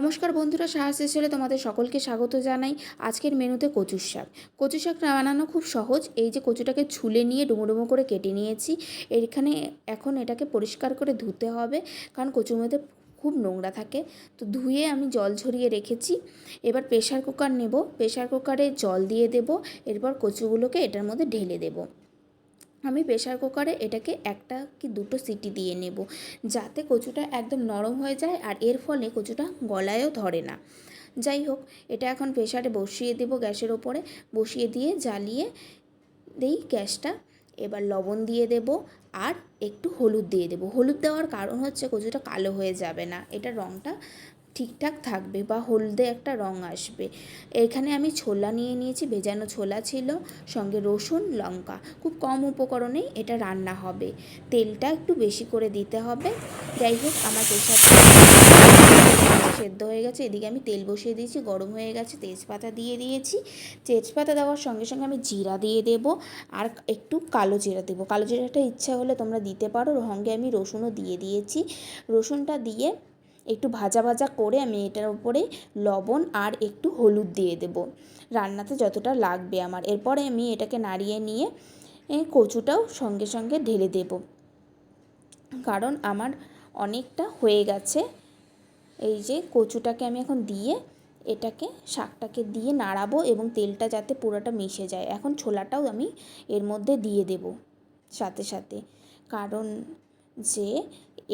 নমস্কার বন্ধুরা, সাহা স্পেশালে তোমাদের সকলকে স্বাগত জানাই। আজকের মেনুতে কচুর শাক। কচু শাক বানানো খুব সহজ। এই যে কচুটাকে ছুলে নিয়ে ডুমো ডুমো করে কেটে নিয়েছি। এখানে এখন এটাকে পরিষ্কার করে ধুতে হবে, কারণ কচুর মধ্যে খুব নোংরা থাকে। তো ধুয়ে আমি জল ঝরিয়ে রেখেছি। এবার প্রেশার কুকার নেব, প্রেশার কুকারে জল দিয়ে দেব, এরপর কচুগুলোকে এটার মধ্যে ঢেলে দেব। আমি প্রেশার কুকারে এটাকে একটা কি দুটো সিটি দিয়ে নেব, যাতে কচুটা একদম নরম হয়ে যায় আর এর ফলে কচুটা গলায়ও ধরে না। যাই হোক, এটা এখন প্রেশারে বসিয়ে দেব, গ্যাসের ওপরে বসিয়ে দিয়ে জ্বালিয়ে দিই গ্যাসটা। এবার লবণ দিয়ে দেব আর একটু হলুদ দিয়ে দেব। হলুদ দেওয়ার কারণ হচ্ছে কচুটা কালো হয়ে যাবে না, এটা রঙটা ঠিকঠাক থাকবে বা হলদে একটা রঙ আসবে। এখানে আমি ছোলা নিয়ে নিয়েছি, ভেজানো ছোলা ছিল, সঙ্গে রসুন লঙ্কা। খুব কম উপকরণেই এটা রান্না হবে, তেলটা একটু বেশি করে দিতে হবে। যাই হোক, আমার প্রেশারটা সেদ্ধ হয়ে গেছে। এদিকে আমি তেল বসিয়ে দিয়েছি, গরম হয়ে গেছে, তেজপাতা দিয়ে দিয়েছি। তেজপাতা দেওয়ার সঙ্গে সঙ্গে আমি জিরা দিয়ে দেব আর একটু কালো জিরা দেবো। কালো জিরাটা ইচ্ছা হলে তোমরা দিতে পারো। সঙ্গে আমি রসুনও দিয়ে দিয়েছি। রসুনটা দিয়ে একটু ভাজা ভাজা করে আমি এটার উপরে লবণ আর একটু হলুদ দিয়ে দেব, রান্নাতে যতটা লাগবে আমার। এরপরে আমি এটাকে নাড়িয়ে নিয়ে কচুটাও সঙ্গে সঙ্গে ঢেলে দেব, কারণ আমার অনেকটা হয়ে গেছে। এই যে কচুটাকে আমি এখন দিয়ে এটাকে শাকটাকে দিয়ে নাড়াবো এবং তেলটা যাতে পুরোটা মিশে যায়। এখন ছোলাটাও আমি এর মধ্যে দিয়ে দেব সাথে সাথে, কারণ যে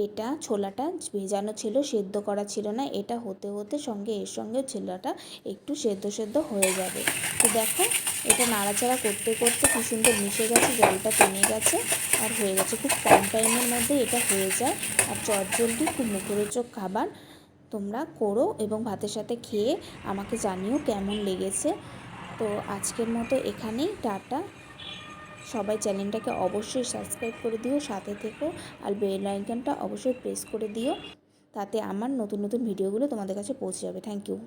এটা ছোলাটা ভেজানো ছিল, সেদ্ধ করা ছিল না। এটা হতে হতে সঙ্গে এর সঙ্গে ছোলাটা একটু সেদ্ধ সেদ্ধ হয়ে যাবে। তো দেখো, এটা নাড়াচাড়া করতে করতে কী সুন্দর মিশে গেছে, জলটা টেনে গেছে আর হয়ে গেছে। খুব কম টাইমের মধ্যে এটা হয়ে যায় আর চটজলদি খুব মুখরোচক খাবার। তোমরা করো এবং ভাতের সাথে খেয়ে আমাকে জানিও কেমন লেগেছে। তো আজকের মতো এখানেই, টাটা। সবাই চ্যানেলটাকে অবশ্যই সাবস্ক্রাইব করে দিও, সাথে থেকো আর বেল আইকনটা অবশ্যই প্রেস করে দিও, তাতে আমার নতুন নতুন ভিডিওগুলো তোমাদের কাছে পৌঁছে যাবে। Thank you.